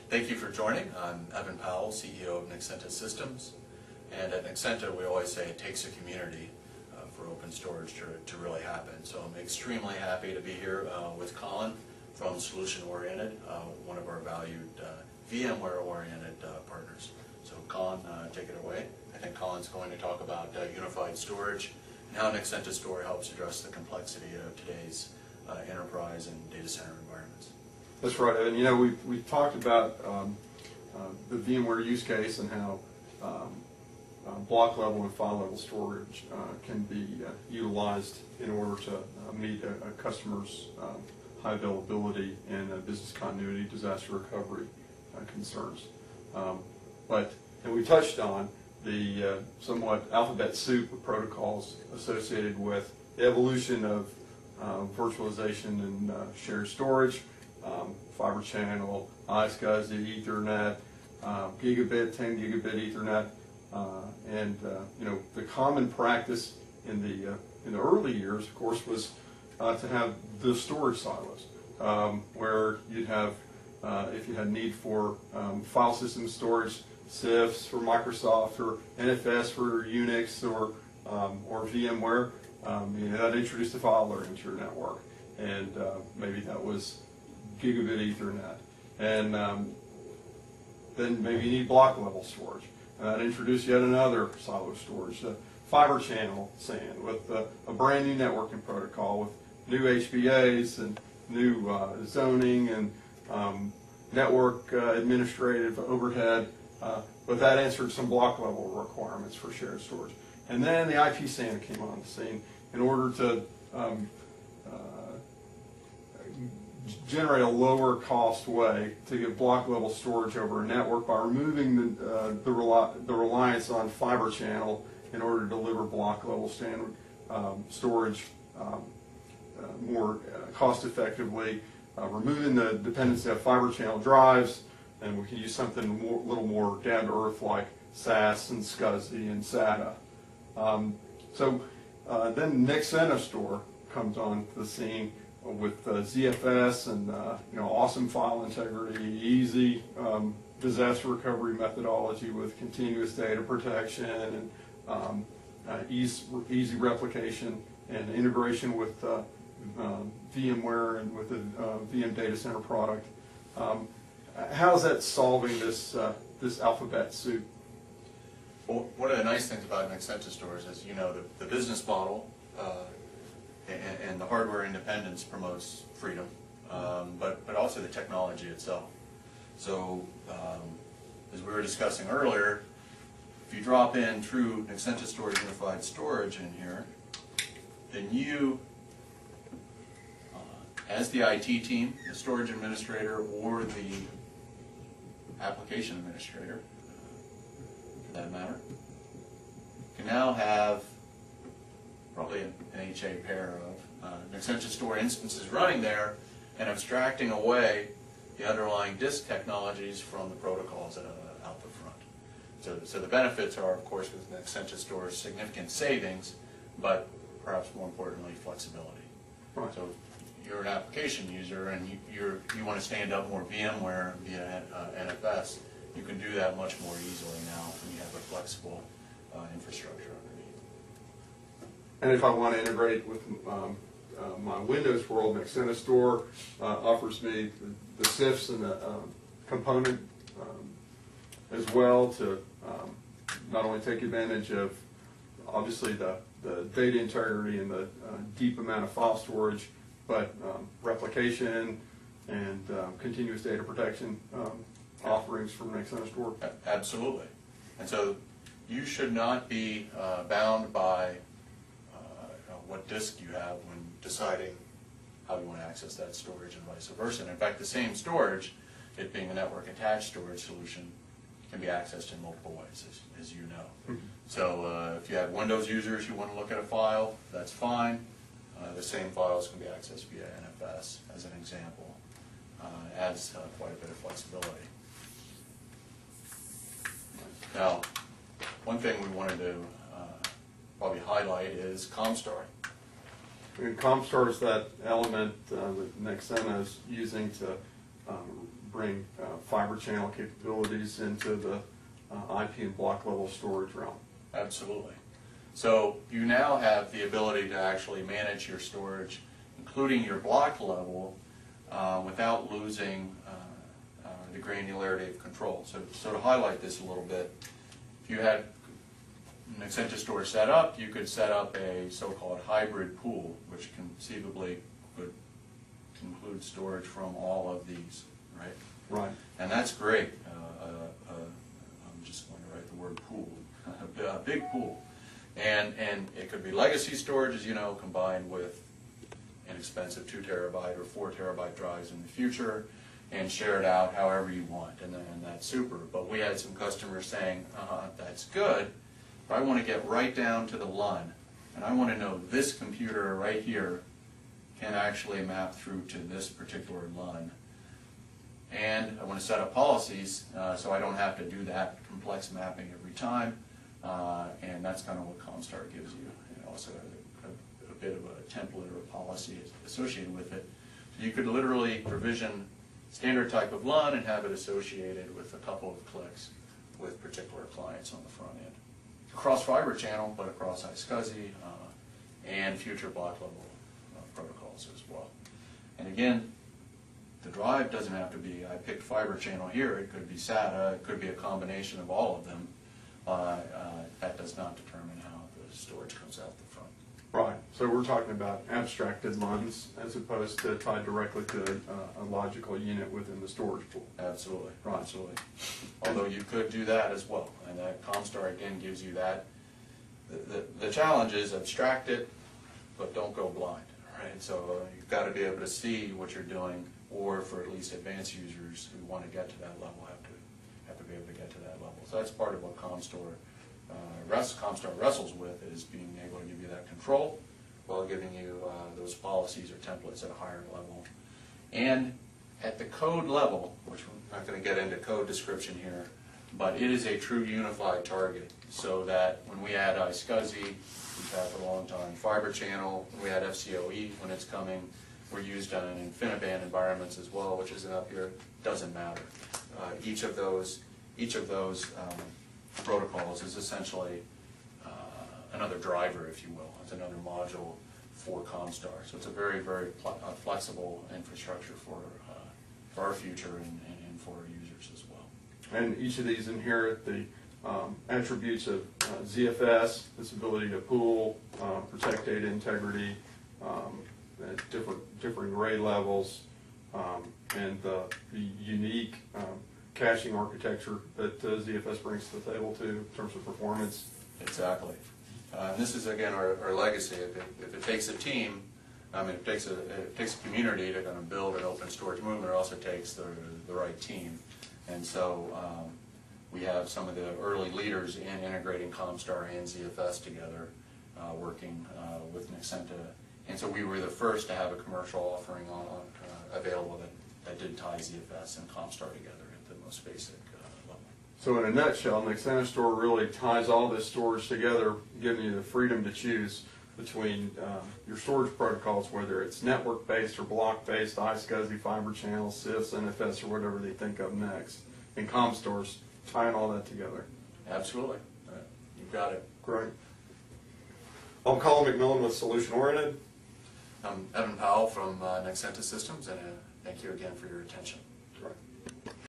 Thank you for joining. I'm Evan Powell, CEO of Nexenta Systems. And at Nexenta, we always say it takes a community for open storage to really happen. So I'm extremely happy to be here with Collin from Solution Oriented, one of our valued VMware oriented partners. So Collin, take it away. I think Collin's going to talk about unified storage and how NexentaStor helps address the complexity of today's enterprise and data center environments. That's right, Evan. You know, we talked about the VMware use case and how block level and file level storage can be utilized in order to meet a customer's high availability and business continuity, disaster recovery concerns. And we touched on the somewhat alphabet soup of protocols associated with the evolution of virtualization and shared storage, fiber channel, iSCSI, Ethernet, gigabit, 10 gigabit Ethernet, and you know, the common practice in the early years, of course, was to have the storage silos, where you'd have, if you had need for file system storage, CIFS for Microsoft or NFS for Unix or VMware, you know, that introduced a file layer into your network, and maybe that was gigabit Ethernet, and then maybe you need block level storage. That introduced yet another silo storage, the fiber channel SAN, with a brand new networking protocol with new HBAs and new zoning and network administrative overhead, but that answered some block level requirements for shared storage. And then the IP SAN came on the scene in order to generate a lower cost way to get block level storage over a network by removing the reliance on fiber channel in order to deliver block level standard storage more cost effectively, removing the dependency of fiber channel drives, and we can use something a little more down to earth like SAS and SCSI and SATA. Then NexentaStor comes on the scene with ZFS and you know, awesome file integrity, easy disaster recovery methodology with continuous data protection and easy replication and integration with VMware and with the VM data center product. How's that solving this this alphabet soup? Well, one of the nice things about NexentaStor is, as you know, the business model and the hardware independence promotes freedom, but also the technology itself. So, as we were discussing earlier, if you drop in true NexentaStor unified storage in here, then you, as the IT team, the storage administrator, or the application administrator, for that matter, can now have probably an HA pair of NexentaStor instances running there and abstracting away the underlying disk technologies from the protocols out the front. So the benefits are, of course, with NexentaStor's significant savings, but perhaps more importantly, flexibility. Right. So if you're an application user and you want to stand up more VMware via NFS, you can do that much more easily now when you have a flexible infrastructure underneath. And if I want to integrate with my Windows world, NexentaStor offers me the CIFS and the component as well to not only take advantage of obviously the data integrity and the deep amount of file storage, but replication and continuous data protection offerings from NexentaStor. Absolutely. And so you should not be bound by what disk you have when deciding how you want to access that storage and vice versa. And in fact, the same storage, it being a network attached storage solution, can be accessed in multiple ways, as you know. Mm-hmm. So if you have Windows users who want to look at a file, that's fine. The same files can be accessed via NFS, as an example. Adds quite a bit of flexibility. Now, one thing we wanted to probably highlight is ComStar. And ComStar is that element that Nexenta is using to bring fiber channel capabilities into the IP and block level storage realm. Absolutely. So you now have the ability to actually manage your storage, including your block level, without losing the granularity of control. So to highlight this a little bit, if you had NexentaStor set up, you could set up a so-called hybrid pool, which conceivably could include storage from all of these, right? Right. And that's great. I'm just going to write the word pool, a big pool. And it could be legacy storage, as you know, combined with inexpensive 2 terabyte or 4 terabyte drives in the future, and share it out however you want, and that's super. But we had some customers saying, that's good, but I want to get right down to the LUN, and I want to know this computer right here can actually map through to this particular LUN. And I want to set up policies so I don't have to do that complex mapping every time, and that's kind of what ComStar gives you, and also a bit of a template or a policy associated with it. So you could literally provision standard type of LUN and have it associated with a couple of clicks with particular clients on the front end. Across fiber channel, but across iSCSI and future block level protocols as well. And again, the drive doesn't have to be, I picked fiber channel here, it could be SATA, it could be a combination of all of them. That does not determine how the storage comes out the front. Right. So we're talking about abstracted LUNs as opposed to tied directly to a logical unit within the storage pool. Absolutely. Right. Absolutely. Although you could do that as well, and that ComStar again gives you that. The challenge is abstract it, but don't go blind. Right. So you've got to be able to see what you're doing, or for at least advanced users who want to get to that level have to be able to get to that level. So that's part of what ComStar wrestles with, is being able to give you that control while giving you those policies or templates at a higher level. And at the code level, which we're not going to get into code description here, but it is a true unified target, so that when we add iSCSI, we've had for a long time, fiber channel, when we add FCOE when it's coming, we're used on InfiniBand environments as well, which isn't up here, doesn't matter. Each of those protocols is essentially another driver, if you will. It's another module for ComStar. So it's a very, very flexible infrastructure for our future and for our users as well. And each of these inherit the attributes of ZFS, this ability to pool, protect data integrity, at differing array levels, and the unique caching architecture that ZFS brings to the table too in terms of performance. Exactly. This is again our legacy. If it takes a team, it takes a community to kind of build an open storage movement. It also takes the right team, and so we have some of the early leaders in integrating ComStar and ZFS together, working with Nexenta, and so we were the first to have a commercial offering available that did tie ZFS and ComStar together at the most basic level. So in a nutshell, NexentaStor really ties all this storage together, giving you the freedom to choose between your storage protocols, whether it's network-based or block-based, iSCSI, fiber channel, CIFS, NFS, or whatever they think of next. And ComStor's tying all that together. Absolutely. You've got it. Great. I'm Collin MacMillan with Solution Oriented. I'm Evan Powell from Nexenta Systems, and thank you again for your attention.